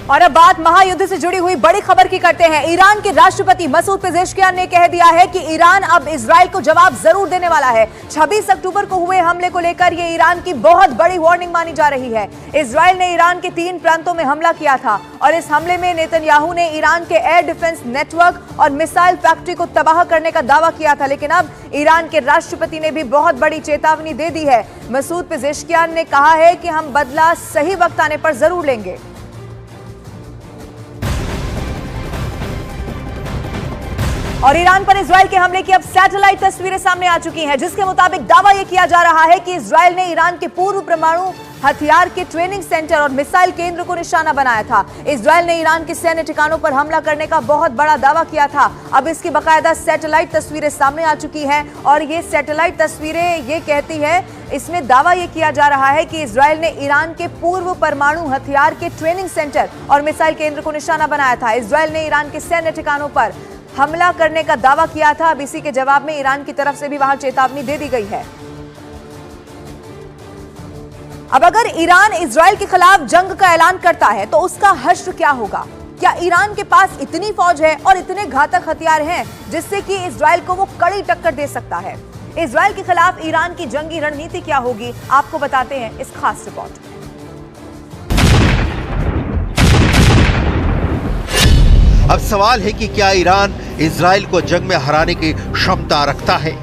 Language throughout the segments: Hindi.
और अब बात महायुद्ध से जुड़ी हुई बड़ी खबर की करते हैं। ईरान के राष्ट्रपति मसूद पेजेश्कियान ने कह दिया है कि ईरान अब इजराइल को जवाब जरूर देने वाला है। 26 अक्टूबर को हुए हमले को लेकर यह ईरान की बहुत बड़ी वार्निंग मानी जा रही है। इजराइल ने ईरान के 3 प्रांतों में हमला किया था और इस हमले में नेतन्याहू ने ईरान के एयर डिफेंस नेटवर्क और मिसाइल फैक्ट्री को तबाह करने का दावा किया था, लेकिन अब ईरान के राष्ट्रपति ने भी बहुत बड़ी चेतावनी दे दी है। मसूद पेजेश्कियान ने कहा है कि हम बदला सही वक्त आने पर जरूर लेंगे। और ईरान पर इजराइल के हमले की अब सैटेलाइट तस्वीरें सामने आ चुकी हैं, जिसके मुताबिक दावा यह किया जा रहा है कि इजराइल ने ईरान के पूर्व परमाणु हथियार के ट्रेनिंग सेंटर और मिसाइल केंद्र को निशाना बनाया था। इजराइल ने ईरान के सैन्य ठिकानों पर हमला करने का बहुत बड़ा दावा किया था। अब इसकी बाकायदा सैटेलाइट तस्वीरें सामने आ चुकी हैं और ये सैटेलाइट तस्वीरें ये कहती है, इसमें दावा यह किया जा रहा है कि इजराइल ने ईरान के पूर्व परमाणु हथियार के ट्रेनिंग सेंटर और मिसाइल केंद्र को निशाना बनाया था। इजराइल ने ईरान के सैन्य ठिकानों पर हमला करने का दावा किया था। अब इसी के जवाब में ईरान की तरफ से भी वहां चेतावनी दे दी गई है। अब अगर ईरान इजराइल के खिलाफ जंग का ऐलान करता है तो उसका हश्र क्या होगा? क्या ईरान के पास इतनी फौज है और इतने घातक हथियार हैं जिससे कि इजराइल को वो कड़ी टक्कर दे सकता है? इजराइल के खिलाफ ईरान की जंगी रणनीति क्या होगी, आपको बताते हैं इस खास रिपोर्ट में। अब सवाल है कि क्या ईरान इजराइल को जंग में हराने की क्षमता रखता है?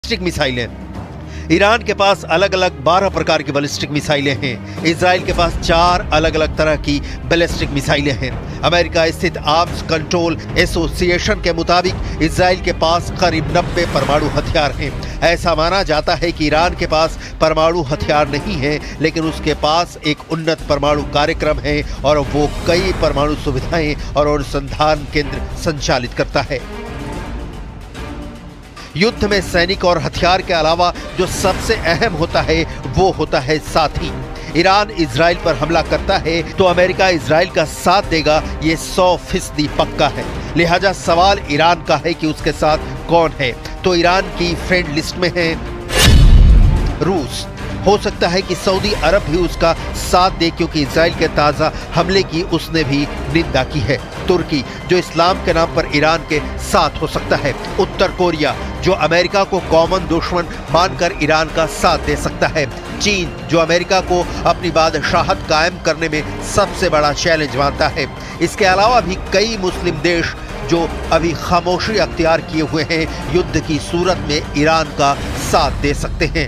मिसाइलें ईरान के पास अलग अलग 12 प्रकार की बैलिस्टिक मिसाइलें हैं। इजराइल के पास 4 अलग अलग तरह की बैलिस्टिक मिसाइलें हैं। अमेरिका स्थित आर्म्स कंट्रोल एसोसिएशन के मुताबिक इजराइल के पास करीब 90 परमाणु हथियार हैं। ऐसा माना जाता है कि ईरान के पास परमाणु हथियार नहीं है, लेकिन उसके पास एक उन्नत परमाणु कार्यक्रम है और वो कई परमाणु सुविधाएं और अनुसंधान केंद्र संचालित करता है। युद्ध में सैनिक और हथियार के अलावा जो सबसे अहम होता है वो होता है साथी। ईरान इजराइल पर हमला करता है तो अमेरिका इजराइल का साथ देगा, ये 100% पक्का है। लिहाजा सवाल ईरान का है कि उसके साथ कौन है। तो ईरान की फ्रेंड लिस्ट में है रूस। हो सकता है कि सऊदी अरब भी उसका साथ दे, क्योंकि इजराइल के ताजा हमले की उसने भी निंदा की है। तुर्की जो इस्लाम के नाम पर ईरान के साथ हो सकता है, उत्तर कोरिया जो अमेरिका को कॉमन दुश्मन मानकर ईरान का साथ दे सकता है, चीन जो अमेरिका को अपनी बादशाहत कायम करने में सबसे बड़ा चैलेंज मानता है। इसके अलावा भी कई मुस्लिम देश जो अभी खामोशी अख्तियार किए हुए हैं, युद्ध की सूरत में ईरान का साथ दे सकते हैं।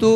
2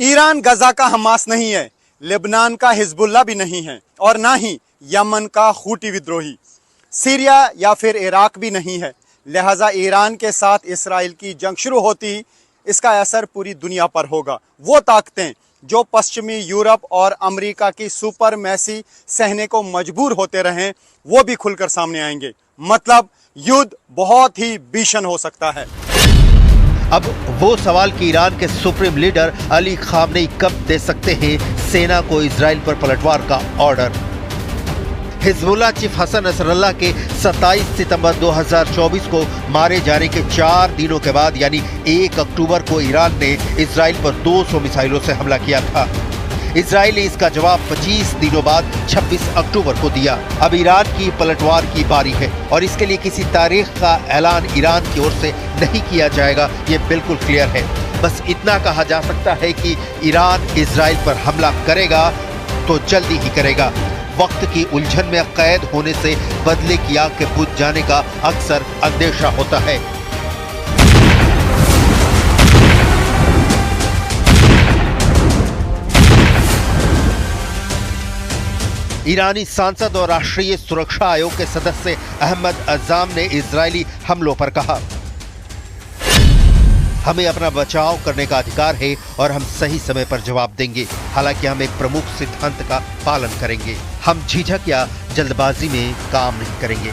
ईरान गजा का हमास नहीं है, लेबनान का हिजबुल्ला भी नहीं है और ना ही यमन का हूती विद्रोही, सीरिया या फिर इराक भी नहीं है। लिहाजा ईरान के साथ इसराइल की जंग शुरू होती ही इसका असर पूरी दुनिया पर होगा। वो ताकतें जो पश्चिमी यूरोप और अमेरिका की सुपर मैसी सहने को मजबूर होते रहें, वो भी खुलकर सामने आएंगे। मतलब युद्ध बहुत ही भीषण हो सकता है। अब वो सवाल कि ईरान के सुप्रीम लीडर अली खामनेई कब दे सकते हैं सेना को इजराइल पर पलटवार का order. Hezbollah chief Hassan Nasrallah के 27 सितंबर 2024 को मारे जाने के 4 दिनों के बाद यानी 1 अक्टूबर को ईरान ने इजराइल पर 200 मिसाइलों से हमला किया था। इजराइल ने इसका जवाब 25 दिनों बाद 26 अक्टूबर को दिया। अब ईरान की पलटवार की बारी है और इसके लिए किसी तारीख का ऐलान ईरान की ओर से नहीं किया जाएगा, ये बिल्कुल क्लियर है। बस इतना कहा जा सकता है कि ईरान इजराइल पर हमला करेगा तो जल्दी ही करेगा। वक्त की उलझन में कैद होने से बदले की आग के बुझ जाने का अक्सर अंदेशा होता है। ईरानी सांसद और राष्ट्रीय सुरक्षा आयोग के सदस्य अहमद अज़ाम ने इजरायली हमलों पर कहा, हमें अपना बचाव करने का अधिकार है और हम सही समय पर जवाब देंगे। हालांकि हम एक प्रमुख सिद्धांत का पालन करेंगे। हम झिझक या जल्दबाजी में काम नहीं करेंगे।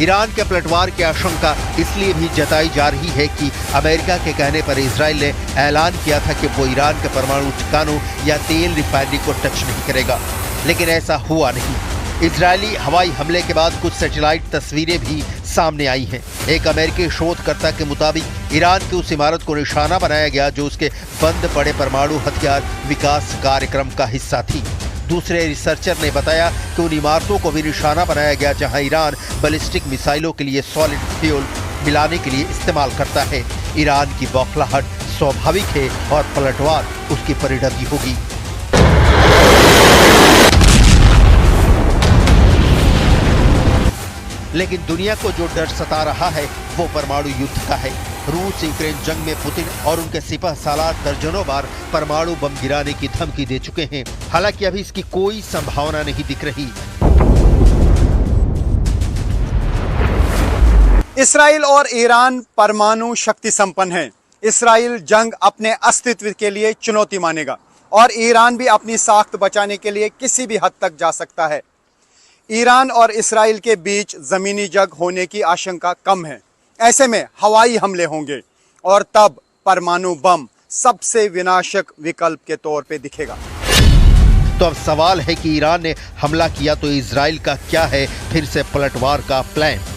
ईरान के पलटवार की आशंका इसलिए भी जताई जा रही है कि अमेरिका के कहने पर इजराइल ने ऐलान किया था कि वो ईरान के परमाणु ठिकानों या तेल रिफाइनरी को टच नहीं करेगा, लेकिन ऐसा हुआ नहीं। इजरायली हवाई हमले के बाद कुछ सैटेलाइट तस्वीरें भी सामने आई हैं। एक अमेरिकी शोधकर्ता के मुताबिक ईरान की उस इमारत को निशाना बनाया गया जो उसके बंद पड़े परमाणु हथियार विकास कार्यक्रम का हिस्सा थी। दूसरे रिसर्चर ने बताया कि उन इमारतों को भी निशाना बनाया गया जहां ईरान बैलिस्टिक मिसाइलों के लिए सॉलिड फ्यूल मिलाने के लिए इस्तेमाल करता है। ईरान की बौखलाहट स्वाभाविक है और पलटवार उसकी परिणति होगी। लेकिन दुनिया को जो डर सता रहा है वो परमाणु युद्ध का है। रूस यूक्रेन जंग में पुतिन और उनके सिपह सालार दर्जनों बार परमाणु बम गिराने की धमकी दे चुके हैं। हालांकि अभी इसकी कोई संभावना नहीं दिख रही। इसराइल और ईरान परमाणु शक्ति संपन्न है। इसराइल जंग अपने अस्तित्व के लिए चुनौती मानेगा और ईरान भी अपनी साख्त बचाने के लिए किसी भी हद तक जा सकता है। ईरान और इसराइल के बीच ज़मीनी जंग होने की आशंका कम है। ऐसे में हवाई हमले होंगे और तब परमाणु बम सबसे विनाशक विकल्प के तौर पे दिखेगा। तो अब सवाल है कि ईरान ने हमला किया तो इजराइल का क्या है फिर से पलटवार का प्लान।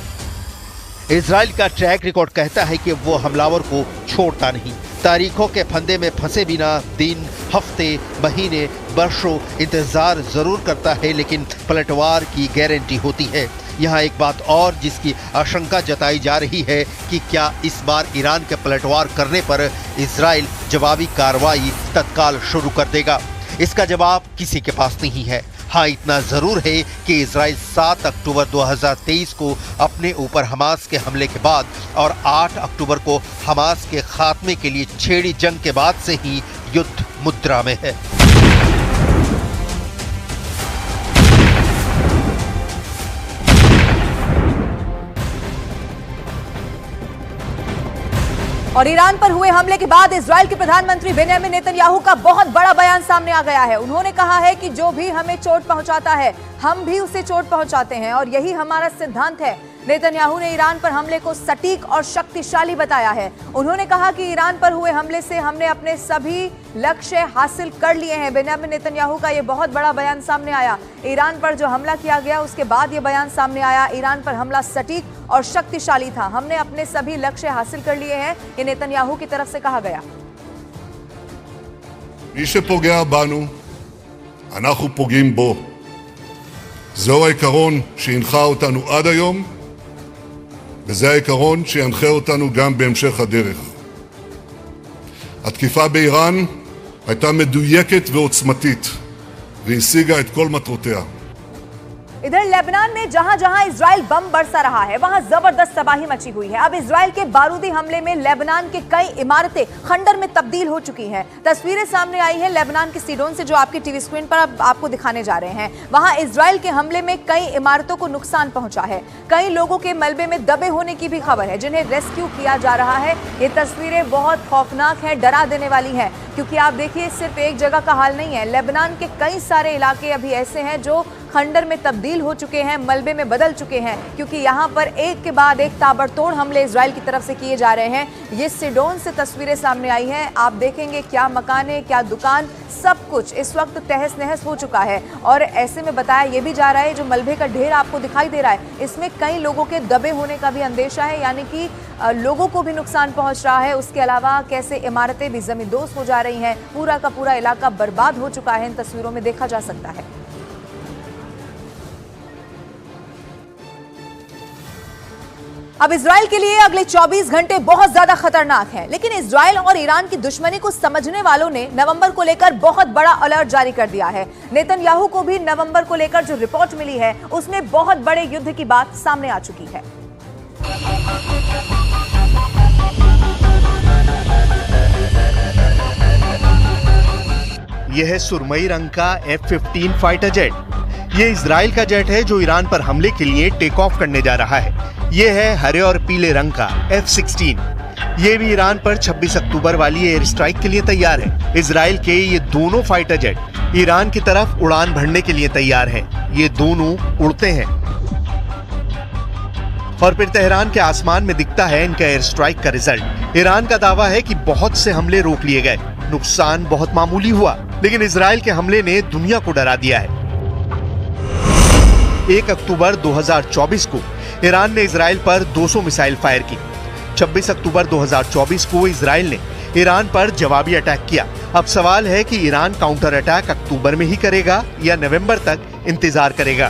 इजराइल का ट्रैक रिकॉर्ड कहता है कि वो हमलावर को छोड़ता नहीं। तारीखों के फंदे में फंसे बिना दिन, हफ्ते, महीने, वर्षों इंतजार जरूर करता है, लेकिन पलटवार की गारंटी होती है। यहाँ एक बात और जिसकी आशंका जताई जा रही है कि क्या इस बार ईरान के पलटवार करने पर इजराइल जवाबी कार्रवाई तत्काल शुरू कर देगा। इसका जवाब किसी के पास नहीं है। हाँ, इतना जरूर है कि इजराइल 7 अक्टूबर 2023 को अपने ऊपर हमास के हमले के बाद और 8 अक्टूबर को हमास के खात्मे के लिए छेड़ी जंग के बाद से ही युद्ध मुद्रा में है। और ईरान पर हुए हमले के बाद इजराइल के प्रधानमंत्री बेंजामिन नेतन्याहू का बहुत बड़ा बयान सामने आ गया है। उन्होंने कहा है कि जो भी हमें चोट पहुंचाता है हम भी उसे चोट पहुंचाते हैं और यही हमारा सिद्धांत है। नेतन्याहू ने ईरान पर हमले को सटीक और शक्तिशाली बताया है। उन्होंने कहा कि ईरान पर हुए हमले से हमने अपने सभी लक्ष्य हासिल कर लिए हैं। बेंजामिन नेतन्याहू का यह बहुत बड़ा बयान सामने आया। ईरान पर जो हमला किया गया उसके बाद यह बयान सामने आया। ईरान पर हमला सटीक और शक्तिशाली था, हमने अपने सभी लक्ष्य हासिल कर लिए हैं, ये नेतन्याहू की तरफ से कहा गया। מי שפוגע בנו, אנחנו פוגעים בו. זהו העיקרון שהנחה אותנו עד היום, וזה העיקרון שינחה אותנו גם בהמשך הדרך. התקיפה באיראן הייתה מדויקת ועוצמתית, והשיגה את כל מטרותיה. इधर लेबनान में जहां जहां इजराइल बम बरसा रहा है वहां जबरदस्त तबाही मची हुई है। अब इजराइल के बारूदी हमले में लेबनान के कई इमारतें खंडर में तब्दील हो चुकी हैं। तस्वीरें सामने आई है लेबनान के सीडोन से, जो आपकी टीवी स्क्रीन पर अब आपको दिखाने जा रहे हैं। वहां इजराइल के हमले में कई इमारतों को नुकसान पहुंचा है। कई लोगों के मलबे में दबे होने की भी खबर है, जिन्हें रेस्क्यू किया जा रहा है। ये तस्वीरें बहुत खौफनाक हैं, डरा देने वाली हैं, क्योंकि आप देखिए सिर्फ एक जगह का हाल नहीं है। लेबनान के कई सारे इलाके अभी ऐसे हैं जो खंडर में तब्दील हो चुके हैं, मलबे में बदल चुके हैं, क्योंकि यहाँ पर एक के बाद एक ताबड़तोड़ हमले इजराइल की तरफ से किए जा रहे हैं। ये सीडोन से तस्वीरें सामने आई हैं। आप देखेंगे क्या मकाने, क्या दुकान, सब कुछ इस वक्त तहस नहस हो चुका है। और ऐसे में बताया ये भी जा रहा है, जो मलबे का ढेर आपको दिखाई दे रहा है, इसमें कई लोगों के दबे होने का भी अंदेशा है, यानी कि लोगों को भी नुकसान पहुंच रहा है। उसके अलावा कैसे इमारतें भी जमींदोज हो जा रही हैं, पूरा का पूरा इलाका बर्बाद हो चुका है, इन तस्वीरों में देखा जा सकता है। अब इजराइल के लिए अगले 24 घंटे बहुत ज्यादा खतरनाक हैं, लेकिन इजराइल और ईरान की दुश्मनी को समझने वालों ने नवंबर को लेकर बहुत बड़ा अलर्ट जारी कर दिया है। नेतन्याहू को भी नवंबर को लेकर जो रिपोर्ट मिली है उसमें बहुत बड़े युद्ध की बात सामने आ चुकी है। यह है सुरमई रंग का F-15 फाइटर जेट। ये इजराइल का जेट है जो ईरान पर हमले के लिए टेक ऑफ करने जा रहा है। ये है हरे और पीले रंग का F-16। ये भी ईरान पर 26 अक्टूबर वाली एयर स्ट्राइक के लिए तैयार है। इजराइल के ये दोनों फाइटर जेट ईरान की तरफ उड़ान भरने के लिए तैयार हैं। ये दोनों उड़ते हैं और फिर तेहरान के आसमान में दिखता है इनका एयर स्ट्राइक का रिजल्ट। ईरान का दावा है कि बहुत से हमले रोक लिए गए, नुकसान बहुत मामूली हुआ, लेकिन इजराइल के हमले ने दुनिया को डरा दिया है। 1 अक्टूबर 2024 को ईरान ने इजराइल पर 200 मिसाइल फायर की। 26 अक्टूबर 2024 को इजराइल ने ईरान पर जवाबी अटैक किया। अब सवाल है कि ईरान काउंटर अटैक अक्टूबर में ही करेगा या नवंबर तक इंतजार करेगा।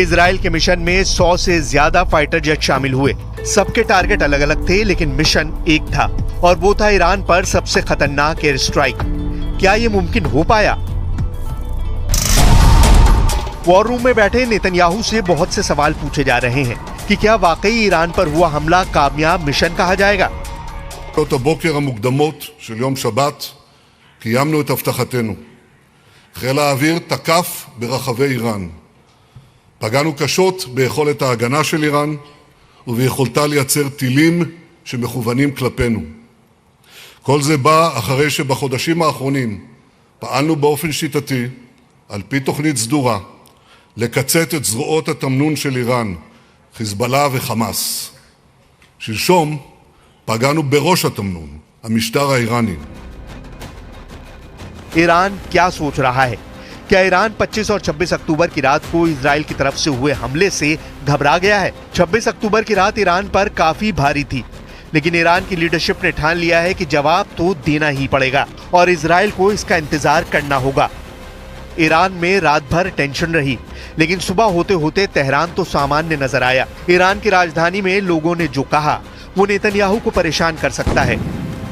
इजराइल के मिशन में 100 से ज्यादा फाइटर जेट शामिल हुए। सबके टारगेट अलग अलग थे, लेकिन मिशन एक था और वो था ईरान पर सबसे खतरनाक एयर स्ट्राइक। क्या ये मुमकिन हो पाया? वॉर रूम में बैठे नेतन्याहू से बहुत से सवाल पूछे जा रहे हैं कि क्या वाकई ईरान पर हुआ हमला कामयाब मिशन कहा जाएगा? שעות הבוקר המוקדמות של יום שבת קיימנו את הבטחתנו. חיל האוויר תקף ברחבי איראן. פגענו קשות ביכולת ההגנה של איראן וביכולתה לייצר טילים שמכוונים כלפינו. כל זה בא אחרי שבחודשים האחרונים פעלנו באופן שיטתי, על פי תוכנית סדורה, לקצץ את זרועות התמנון של איראן, חיזבאללה וחמאס. שלשום פגענו בראש התמנון, המשטר האיראני. ईरान क्या सोच रहा है? क्या ईरान 25 और 26 अक्टूबर की रात को इजराइल की तरफ से हुए हमले से घबरा गया है? 26 अक्टूबर की रात ईरान पर काफी भारी थी, लेकिन ईरान की लीडरशिप ने ठान लिया है कि जवाब तो देना ही पड़ेगा और इजराइल को इसका इंतजार करना होगा। ईरान में रात भर टेंशन रही, लेकिन सुबह होते होते तेहरान तो सामान्य नजर आया। ईरान की राजधानी में लोगों ने जो कहा वो नेतन्याहू को परेशान कर सकता है।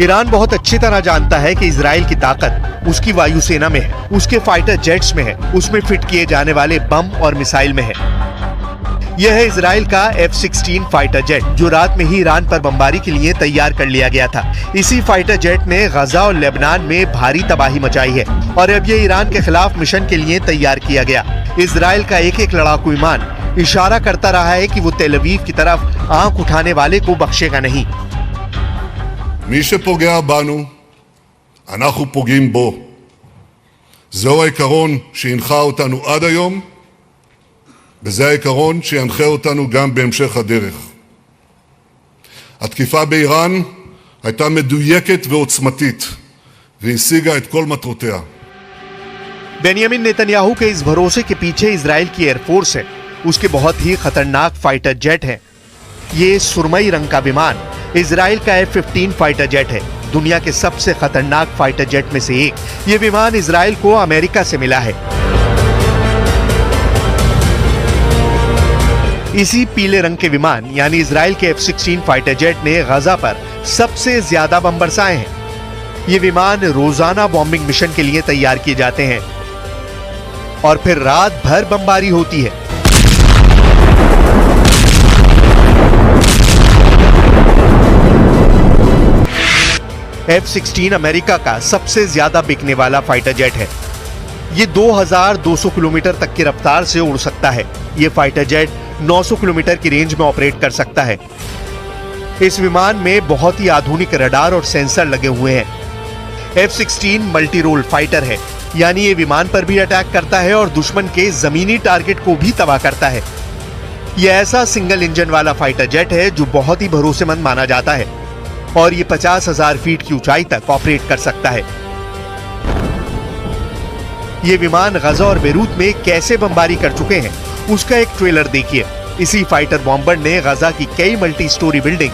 ईरान बहुत अच्छी तरह जानता है कि इजराइल की ताकत उसकी वायुसेना में है, उसके फाइटर जेट्स में है, उसमें फिट किए जाने वाले बम और मिसाइल में है। यह है इजराइल का F-16 फाइटर जेट, जो रात में ही ईरान पर बमबारी के लिए तैयार कर लिया गया था। इसी फाइटर जेट ने गजा और लेबनान में भारी तबाही मचाई है और अब ये ईरान के खिलाफ मिशन के लिए तैयार किया गया। इजराइल का एक एक लड़ाकू विमान इशारा करता रहा है कि वो तेल अवीव की तरफ आंख उठाने वाले को बख्शेगा नहीं। מי שפוגע בנו, אנחנו פוגעים בו. זהו העיקרון שהנחה אותנו עד היום, וזה העיקרון שינחה אותנו גם בהמשך הדרך. התקיפה באיראן הייתה מדויקת ועוצמתית, והשיגה את כל מטרותיה. बेनियामिन नेतन्याहू के इस भरोसे के पीछे इजराइल की एयरफोर्स है, उसके बहुत ही खतरनाक फाइटर जेट हैं। ये सुरमई रंग का विमान इजराइल का F-15 फाइटर जेट है, दुनिया के सबसे खतरनाक फाइटर जेट में से एक। ये विमान इजराइल को अमेरिका से मिला है। इसी पीले रंग के विमान यानी इजराइल के F-16 फाइटर जेट ने गजा पर सबसे ज्यादा बम बरसाए हैं। ये विमान रोजाना बॉम्बिंग मिशन के लिए तैयार किए जाते हैं और फिर रात भर बमबारी होती है। F-16 अमेरिका का सबसे ज्यादा बिकने वाला फाइटर जेट है। ये 2200 किलोमीटर तक की रफ्तार से उड़ सकता है। ये फाइटर जेट 900 किलोमीटर की रेंज में ऑपरेट कर सकता है। इस विमान में बहुत ही आधुनिक रडार और सेंसर लगे हुए हैं। F-16 मल्टी रोल फाइटर है, यानी ये विमान पर भी अटैक करता है और दुश्मन के जमीनी टारगेट को भी तबाह करता है। यह ऐसा सिंगल इंजन वाला फाइटर जेट है जो बहुत ही भरोसेमंद माना जाता है और ये 50,000 फीट की ऊंचाई तक ऑपरेट कर सकता है। ये विमान गजा और बेरूत में कैसे बमबारी कर चुके हैं उसका एक ट्रेलर देखिए। इसी फाइटर बॉम्बर ने गजा की कई मल्टी स्टोरी बिल्डिंग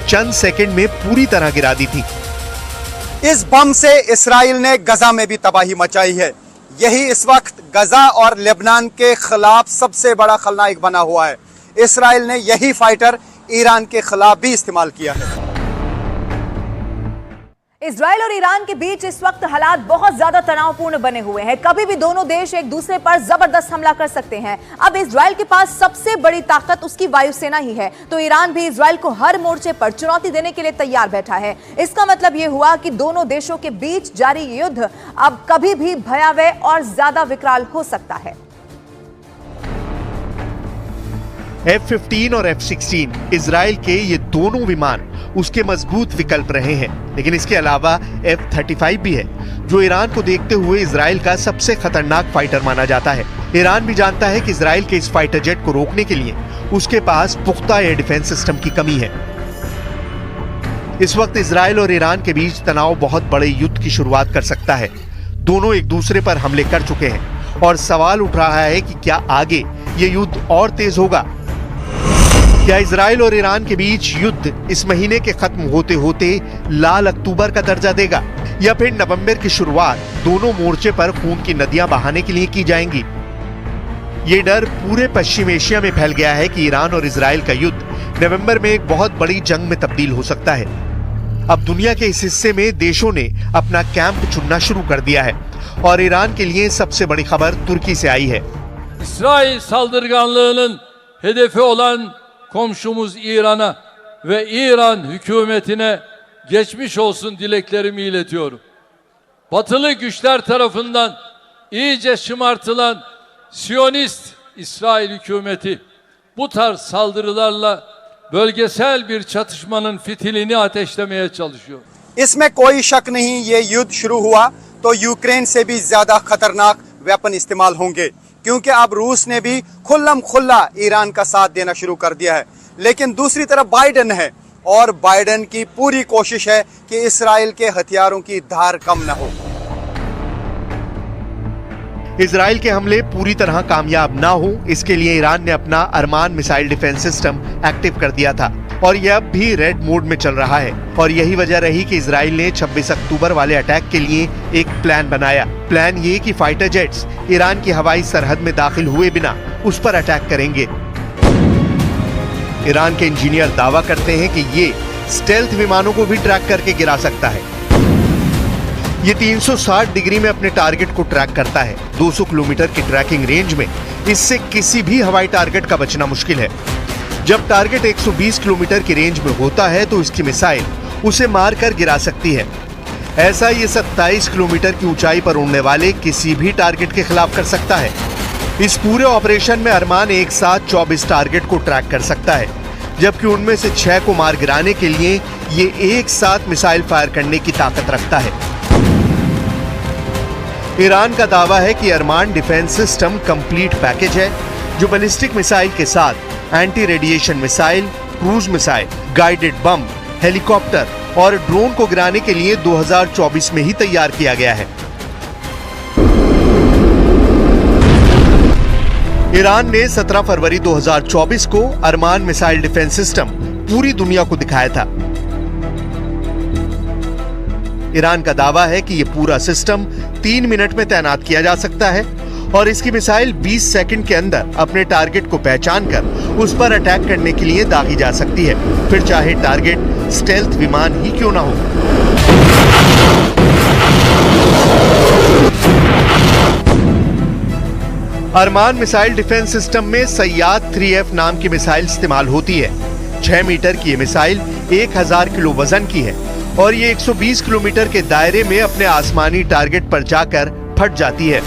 चंद सेकंड में पूरी तरह गिरा दी थी। इस बम से इसराइल ने गजा में भी तबाही मचाई है। यही इस वक्त गजा और लेबनान के खिलाफ सबसे बड़ा खलनायक बना हुआ है। इसराइल ने यही फाइटर ईरान के खिलाफ भी इस्तेमाल किया है। इजराइल और ईरान के बीच इस वक्त हालात बहुत ज्यादा तनावपूर्ण बने हुए हैं। कभी भी दोनों देश एक दूसरे पर जबरदस्त हमला कर सकते हैं। अब इजराइल के पास सबसे बड़ी ताकत उसकी वायुसेना ही है, तो ईरान भी इजराइल को हर मोर्चे पर चुनौती देने के लिए तैयार बैठा है। इसका मतलब यह हुआ कि दोनों देशों के बीच जारी युद्ध अब कभी भी भयावह और ज्यादा विकराल हो सकता है। F-15 और F-16 इजराइल के ये दोनों विमान उसके मजबूत विकल्प रहे हैं, लेकिन इसके अलावा F-35 भी है, जो ईरान को देखते हुए इजराइल का सबसे खतरनाक फाइटर माना जाता है। ईरान भी जानता है कि इजराइल के इस फाइटर जेट को रोकने के लिए उसके पास पुख्ता एयर डिफेंस सिस्टम की कमी है। इस वक्त इजराइल और ईरान के बीच तनाव बहुत बड़े युद्ध की शुरुआत कर सकता है। दोनों एक दूसरे पर हमले कर चुके हैं और सवाल उठ रहा है कि क्या आगे ये युद्ध और तेज होगा? क्या इजराइल और ईरान के बीच युद्ध इस महीने के खत्म होते होते लाल अक्टूबर का दर्जा देगा, या फिर नवंबर की शुरुआत दोनों मोर्चे पर खून की नदियां बहाने के लिए की जाएंगी? ये डर पूरे पश्चिम एशिया में फैल गया है कि ईरान और इजराइल का युद्ध नवंबर में एक बहुत बड़ी जंग में तब्दील हो सकता है। अब दुनिया के इस हिस्से में देशों ने अपना कैंप चुनना शुरू कर दिया है और ईरान के लिए सबसे बड़ी खबर तुर्की से आई है। İsrail saldırganlığının hedefi olan komşumuz İran'a ve İran hükümetine geçmiş olsun dileklerimi iletiyorum. Batılı güçler tarafından iyice şımartılan Siyonist İsrail hükümeti bu tarz saldırılarla bölgesel bir çatışmanın fitilini ateşlemeye çalışıyor. इसमें कोई शक नहीं, ये युद्ध शुरू हुआ तो यूक्रेन से भी ज्यादा खतरनाक वेपन इस्तेमाल होंगे, क्योंकि अब रूस ने भी खुल्लम खुल्ला ईरान का साथ देना शुरू कर दिया है। लेकिन दूसरी तरफ बाइडेन है और बाइडेन की पूरी कोशिश है कि इसराइल के हथियारों की धार कम न हो। इजराइल के हमले पूरी तरह कामयाब ना हो, इसके लिए ईरान ने अपना अरमान मिसाइल डिफेंस सिस्टम एक्टिव कर दिया था और यह अब भी रेड मोड में चल रहा है। और यही वजह रही कि इजराइल ने 26 अक्टूबर वाले अटैक के लिए एक प्लान बनाया। प्लान ये कि फाइटर जेट्स ईरान की हवाई सरहद में दाखिल हुए बिना उस पर अटैक करेंगे। ईरान के इंजीनियर दावा करते हैं कि ये स्टेल्थ विमानों को भी ट्रैक करके गिरा सकता है। ये 360 डिग्री में अपने टारगेट को ट्रैक करता है। 200 किलोमीटर की ट्रैकिंग रेंज में इससे किसी भी हवाई टारगेट का बचना मुश्किल है। जब टारगेट 120 किलोमीटर की रेंज में होता है तो इसकी मिसाइल उसे मार कर गिरा सकती है। ऐसा ये 27 किलोमीटर की ऊंचाई पर उड़ने वाले किसी भी टारगेट के खिलाफ कर सकता है। इस पूरे ऑपरेशन में अरमान एक साथ 24 टारगेट को ट्रैक कर सकता है, जबकि उनमें से 6 को मार गिराने के लिए ये एक साथ मिसाइल फायर करने की ताकत रखता है। ईरान का दावा है कि अरमान डिफेंस सिस्टम कंप्लीट पैकेज है, जो बैलिस्टिक मिसाइल के साथ anti radiation missile, cruise missile, guided bomb, helicopter और ड्रोन को गिराने के लिए 2024 में ही तैयार किया गया है। ईरान ने 17 फरवरी 2024 को अरमान मिसाइल डिफेंस सिस्टम पूरी दुनिया को दिखाया था। ईरान का दावा है कि यह पूरा सिस्टम 3 मिनट में तैनात किया जा सकता है और इसकी मिसाइल 20 सेकंड के अंदर अपने टारगेट को पहचान कर उस पर अटैक करने के लिए दागी जा सकती है, फिर चाहे टारगेट स्टेल्थ विमान ही क्यों ना हो। अरमान मिसाइल डिफेंस सिस्टम में सैयाद 3F नाम की मिसाइल इस्तेमाल होती है। 6 मीटर की ये मिसाइल 1000 किलो वजन की है और ये 120 किलोमीटर के दायरे में अपने आसमानी टारगेट पर जाकर फट जाती है।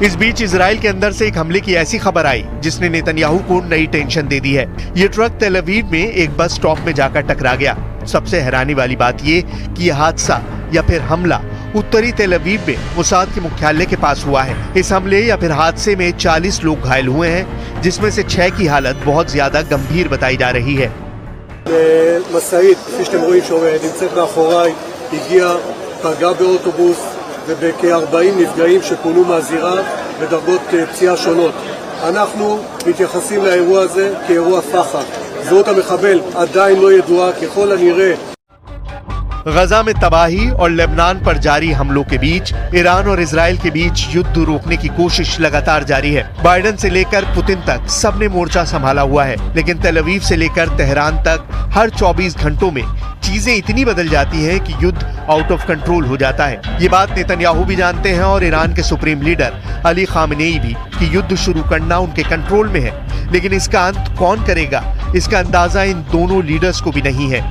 इस बीच इजराइल के अंदर से एक हमले की ऐसी खबर आई जिसने नेतन्याहू को नई टेंशन दे दी है। ये ट्रक तेल अवीव में एक बस स्टॉप में जाकर टकरा गया। सबसे हैरानी वाली बात ये कि यह हादसा या फिर हमला उत्तरी तेल अवीव में मोसाद के मुख्यालय के पास हुआ है। इस हमले या फिर हादसे में 40 लोग घायल हुए हैं, जिसमें से 6 की हालत बहुत ज्यादा गंभीर बताई जा रही है। משאית, כפי שאתם רואים שנמצאת מאחוריי, הגיעה, פגעה באוטובוס ובכ-40 נפגעים שפונו מהזירה בדרגות פציעה שונות. אנחנו מתייחסים לאירוע הזה כאירוע פח"ע. זהות המחבל עדיין לא ידועה, ככל הנראה गजा में तबाही और लेबनान पर जारी हमलों के बीच ईरान और इजराइल के बीच युद्ध रोकने की कोशिश लगातार जारी है। बाइडेन से लेकर पुतिन तक सबने मोर्चा संभाला हुआ है, लेकिन तेल अवीव से लेकर तेहरान तक हर 24 घंटों में चीजें इतनी बदल जाती हैं कि युद्ध आउट ऑफ कंट्रोल हो जाता है। ये बात नेतन्याहू भी जानते हैं और ईरान के सुप्रीम लीडर अली खामेनेई भी कि युद्ध शुरू करना उनके कंट्रोल में है, लेकिन इसका अंत कौन करेगा, इसका अंदाजा इन दोनों लीडर्स को भी नहीं है।